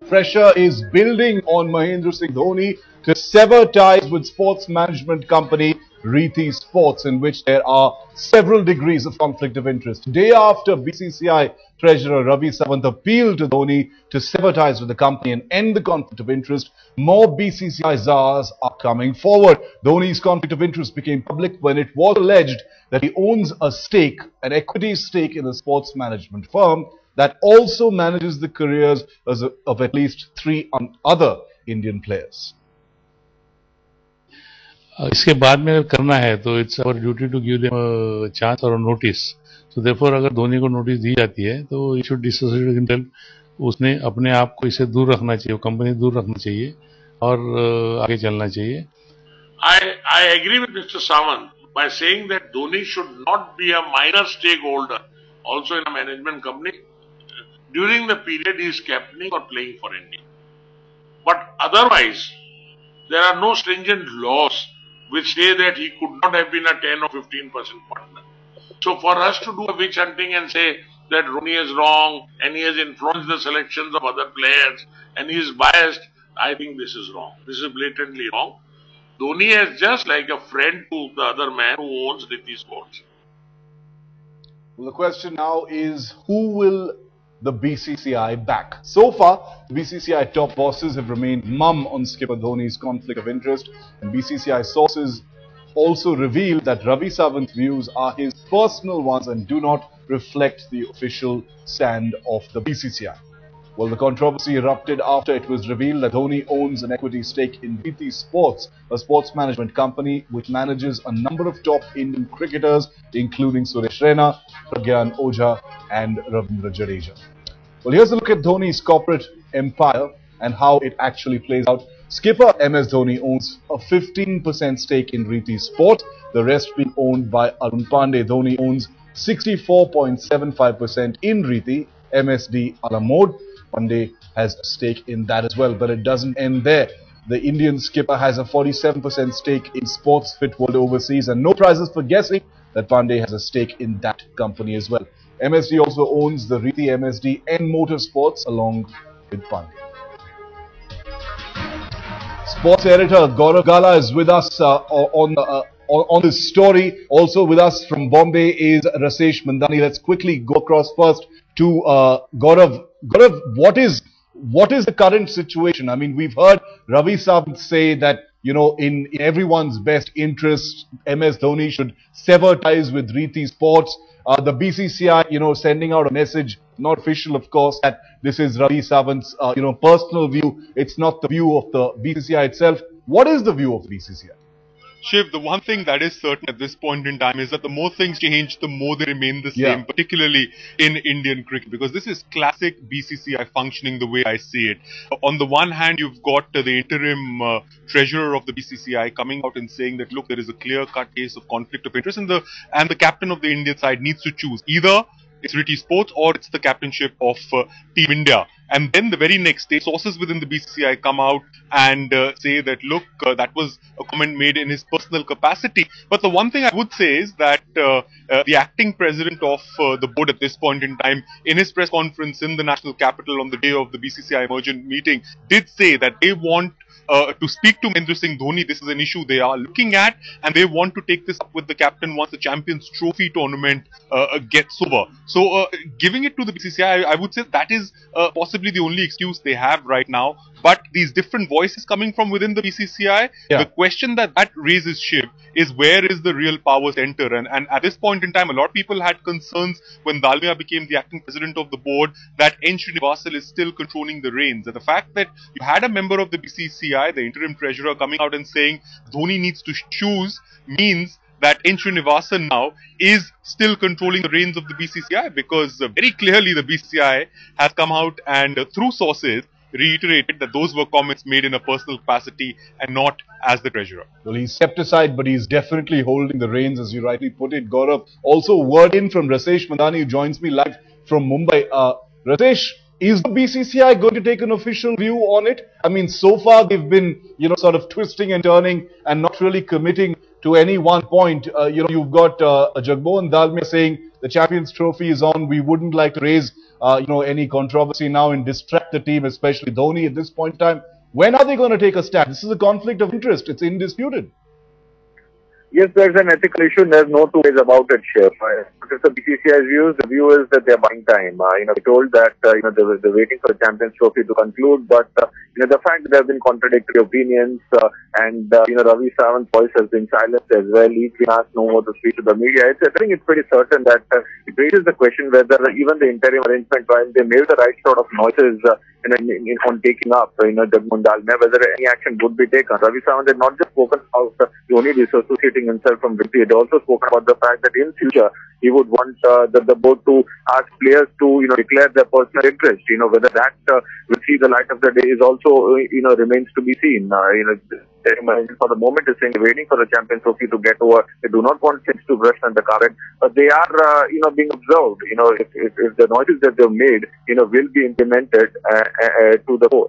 Pressure is building on Mahendra Singh Dhoni to sever ties with sports management company Rhiti Sports, in which there are several degrees of conflict of interest. Day after BCCI Treasurer Ravi Sawant appealed to Dhoni to sever ties with the company and end the conflict of interest, more BCCI czars are coming forward. Dhoni's conflict of interest became public when it was alleged that he owns a stake, an equity stake in a sports management firm that also manages the careers of at least three other Indian players. इसके बाद में अगर करना है तो it's our duty to give them chance और notice. So therefore अगर धोनी को नोटिस दी जाती है तो ही शुड डिसोसिएट हिमसेल्फ. उसने अपने आप को इससे दूर रखना चाहिए, कंपनी दूर रखना चाहिए और आगे चलना चाहिए. I agree with Mr. Sawant by saying that Dhoni should not be a minor stakeholder also in a management company during the period he is captaining or playing for India. But otherwise, there are no stringent laws which say that he could not have been a 10 or 15% partner. So for us to do a witch hunting and say that Dhoni is wrong and he has influenced the selections of other players and he is biased, I think this is wrong. This is blatantly wrong. Dhoni is just like a friend to the other man who owns Rhiti Sports. Well, the question now is, who will the BCCI back? So far, BCCI top bosses have remained mum on skipper Dhoni's conflict of interest, and BCCI sources also reveal that Ravi Sawant's views are his personal ones and do not reflect the official stand of the BCCI. Well, the controversy erupted after it was revealed that Dhoni owns an equity stake in Rhiti Sports, a sports management company which manages a number of top Indian cricketers, including Suresh Raina, Pragyan Ojha and Ravindra Jadeja. Well, here's a look at Dhoni's corporate empire and how it actually plays out. Skipper MS Dhoni owns a 15% stake in Rhiti Sports, the rest being owned by Arun Pandey. Dhoni owns 64.75% in Rhiti, MSD a la mode. Pandey has a stake in that as well, but it doesn't end there. The Indian skipper has a 47% stake in Sports Fit World Overseas, and no prizes for guessing that Pandey has a stake in that company as well. MSD also owns the Rhiti MSD and Motorsports along with Pandey. Sports editor Gaurav Gala is with us on this story. Also with us from Bombay is Rasesh Mandani. Let's quickly go across first to Gaurav. Gaurav, what is the current situation? I mean, we've heard Ravi Sawant say that, you know, in everyone's best interest, MS Dhoni should sever ties with Rhiti Sports. The BCCI, you know, sending out a message, not official, of course, that this is Ravi Sawant's, personal view. It's not the view of the BCCI itself. What is the view of the BCCI? Shiv, the one thing that is certain at this point in time is that the more things change, the more they remain the same, particularly in Indian cricket, because this is classic BCCI functioning the way I see it. On the one hand, you've got the interim treasurer of the BCCI coming out and saying that, look, there is a clear-cut case of conflict of interest, and the captain of the Indian side needs to choose. Either it's Rhiti Sports or it's the captainship of Team India. And then the very next day, sources within the BCCI come out and say that, look, that was a comment made in his personal capacity. But the one thing I would say is that the acting president of the board at this point in time, in his press conference in the national capital on the day of the BCCI emergent meeting, did say that they want to speak to Mahendra Singh Dhoni. This is an issue they are looking at, and they want to take this up with the captain once the Champions Trophy tournament gets over. So giving it to the BCCI, I would say that is possibly the only excuse they have right now. But these different voices coming from within the BCCI, the question that raises, Shiv, is where is the real power center? And at this point in time, a lot of people had concerns when Dalmia became the acting president of the board that N. Srinivasal is still controlling the reins. And the fact that you had a member of the BCCI, the interim treasurer, coming out and saying Dhoni needs to choose means that N. Srinivasan now is still controlling the reins of the BCCI, because very clearly the BCCI has come out and through sources reiterated that those were comments made in a personal capacity and not as the treasurer. Well, he's stepped aside, but he's definitely holding the reins, as you rightly put it, Gaurav. Also, word in from Rasesh Mandani, who joins me live from Mumbai. Rasesh, is the BCCI going to take an official view on it? I mean, so far they've been, sort of twisting and turning and not really committing to any one point. You've got Jagmohan Dalmia saying the Champions Trophy is on. We wouldn't like to raise any controversy now and distract the team, especially Dhoni at this point in time? When are they going to take a stand? This is a conflict of interest. It's indisputed. Yes, there's an ethical issue, and there's no two ways about it, Chef. What is the BCCI's view? The view is that they're buying time. They told that they're waiting for the Champions Trophy to conclude, but the fact that there have been contradictory opinions, and Ravi Sawant's voice has been silenced as well. He's been asked no more to speak to the media. I think it's pretty certain that it raises the question whether even the interim arrangement, while they made the right sort of noises on taking up Jagmohan, whether any action would be taken. Ravi Sawant had not just spoken about Dhoni disassociating himself from Rhiti, he had also spoken about the fact that in future he would want the board to ask players to declare their personal interest. Whether that will see the light of the day is also remains to be seen. For the moment is saying they're waiting for the Champions Trophy to get over. They do not want things to brush under the carpet, but they are being observed. If the noises that they've made will be implemented to the core.